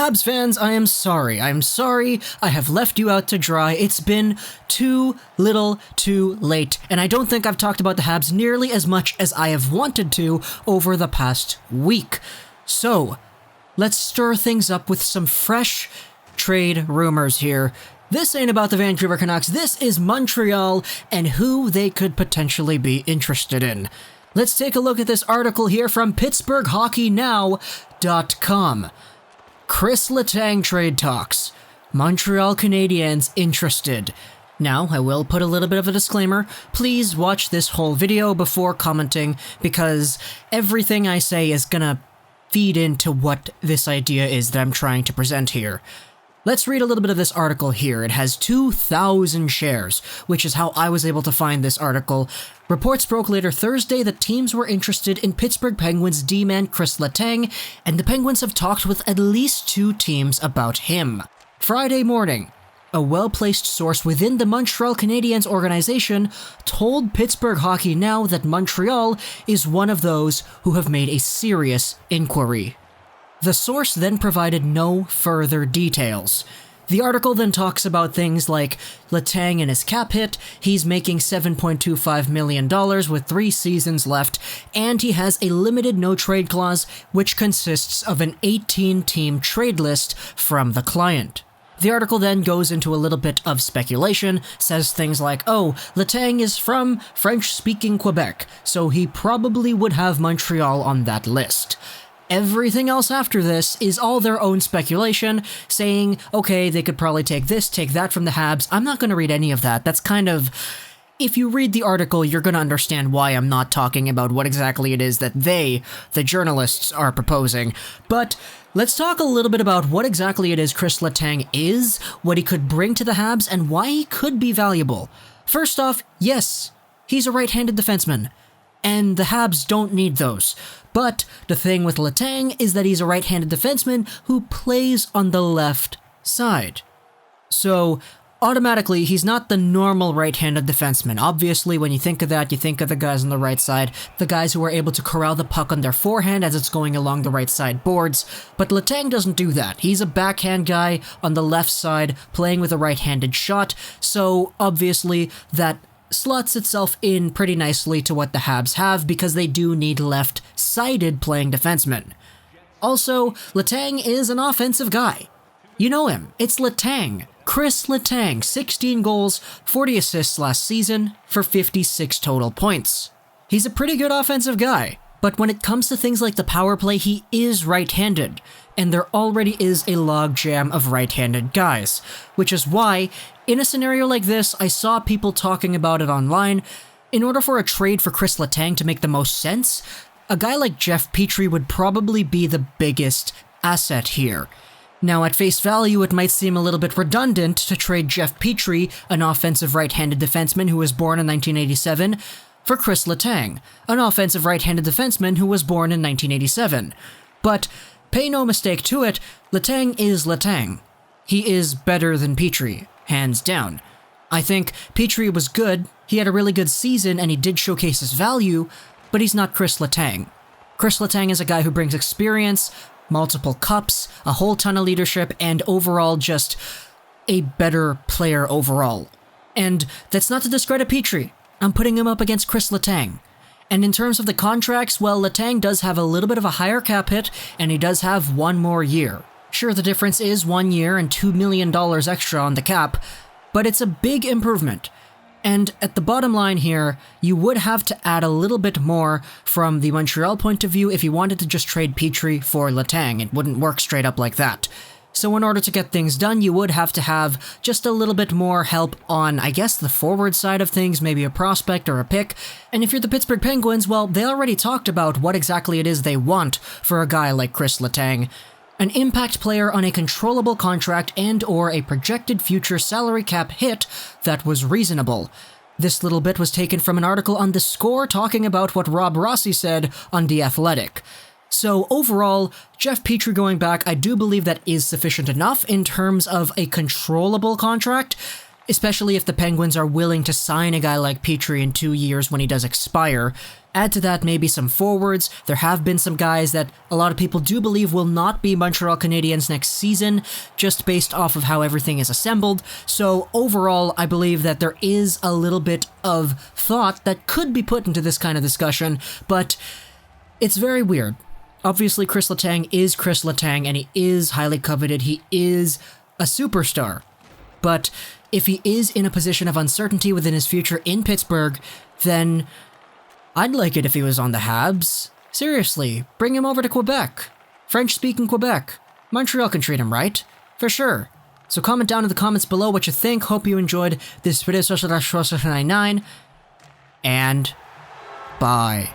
Habs fans, I am sorry. I have left you out to dry. It's been too little too late, and I don't think I've talked about the Habs nearly as much as I have wanted to over the past week. So, let's stir things up with some fresh trade rumors here. This ain't about the Vancouver Canucks, this is Montreal and who they could potentially be interested in. Let's take a look at this article here from PittsburghHockeyNow.com. Kris Letang trade talks. Montreal Canadiens interested. Now, I will put a little bit of a disclaimer. Please watch this whole video before commenting, because everything I say is gonna feed into what this idea is that I'm trying to present here. Let's read a little bit of this article here. It has 2,000 shares, which is how I was able to find this article. Reports broke later Thursday that teams were interested in Pittsburgh Penguins D-man Kris Letang, and the Penguins have talked with at least 2 teams about him. Friday morning, a well-placed source within the Montreal Canadiens organization told Pittsburgh Hockey Now that Montreal is one of those who have made a serious inquiry. The source then provided no further details. The article then talks about things like Letang and his cap hit, he's making $7.25 million with 3 seasons left, and he has a limited no-trade clause which consists of an 18-team trade list from the client. The article then goes into a little bit of speculation, says things like, oh, Letang is from French-speaking Quebec, so he probably would have Montreal on that list. Everything else after this is all their own speculation, saying, okay, they could probably take this, take that from the Habs. I'm not going to read any of that. That's kind of... If you read the article, you're going to understand why I'm not talking about what exactly it is that they, the journalists, are proposing. But let's talk a little bit about what exactly it is Kris Letang is, what he could bring to the Habs, and why he could be valuable. First off, yes, he's a right-handed defenseman, and the Habs don't need those. But the thing with Letang is that he's a right-handed defenseman who plays on the left side. So, automatically, he's not the normal right-handed defenseman. Obviously, when you think of that, you think of the guys on the right side, the guys who are able to corral the puck on their forehand as it's going along the right side boards. But Letang doesn't do that. He's a backhand guy on the left side, playing with a right-handed shot, so obviously that slots itself in pretty nicely to what the Habs have because they do need left-sided playing defensemen. Also, Letang is an offensive guy. You know him. It's Letang. Kris Letang, 16 goals, 40 assists last season for 56 total points. He's a pretty good offensive guy, but when it comes to things like the power play, he is right-handed, and there already is a logjam of right-handed guys, which is why, in a scenario like this, I saw people talking about it online. In order for a trade for Kris Letang to make the most sense, a guy like Jeff Petrie would probably be the biggest asset here. Now, at face value, it might seem a little bit redundant to trade Jeff Petrie, an offensive right-handed defenseman who was born in 1987, for Kris Letang, an offensive right-handed defenseman who was born in 1987. But pay no mistake to it, Letang is Letang. He is better than Petrie, hands down. I think Petrie was good, he had a really good season, and he did showcase his value, but he's not Kris Letang. Kris Letang is a guy who brings experience, multiple cups, a whole ton of leadership, and overall just a better player overall. And that's not to discredit Petrie. I'm putting him up against Kris Letang. And in terms of the contracts, well, Letang does have a little bit of a higher cap hit, and he does have 1 more year. Sure, the difference is 1 year and $2 million extra on the cap, but it's a big improvement. And at the bottom line here, you would have to add a little bit more from the Montreal point of view if you wanted to just trade Petrie for Letang. It wouldn't work straight up like that. So in order to get things done, you would have to have just a little bit more help on, I guess, the forward side of things, maybe a prospect or a pick. And if you're the Pittsburgh Penguins, well, they already talked about what exactly it is they want for a guy like Kris Letang. An impact player on a controllable contract and or a projected future salary cap hit that was reasonable. This little bit was taken from an article on The Score talking about what Rob Rossi said on The Athletic. So overall, Jeff Petrie going back, I do believe that is sufficient enough in terms of a controllable contract. especially if the Penguins are willing to sign a guy like Petrie in 2 years when he does expire. Add to that maybe some forwards. There have been some guys that a lot of people do believe will not be Montreal Canadiens next season, just based off of how everything is assembled. So overall, I believe that there is a little bit of thought that could be put into this kind of discussion, but it's very weird. Obviously, Kris Letang is Kris Letang, and he is highly coveted. He is a superstar. But if he is in a position of uncertainty within his future in Pittsburgh, then I'd like it if he was on the Habs. Seriously, bring him over to Quebec. French-speaking Quebec. Montreal can treat him right. For sure. So comment down in the comments below what you think. Hope you enjoyed this video, and bye.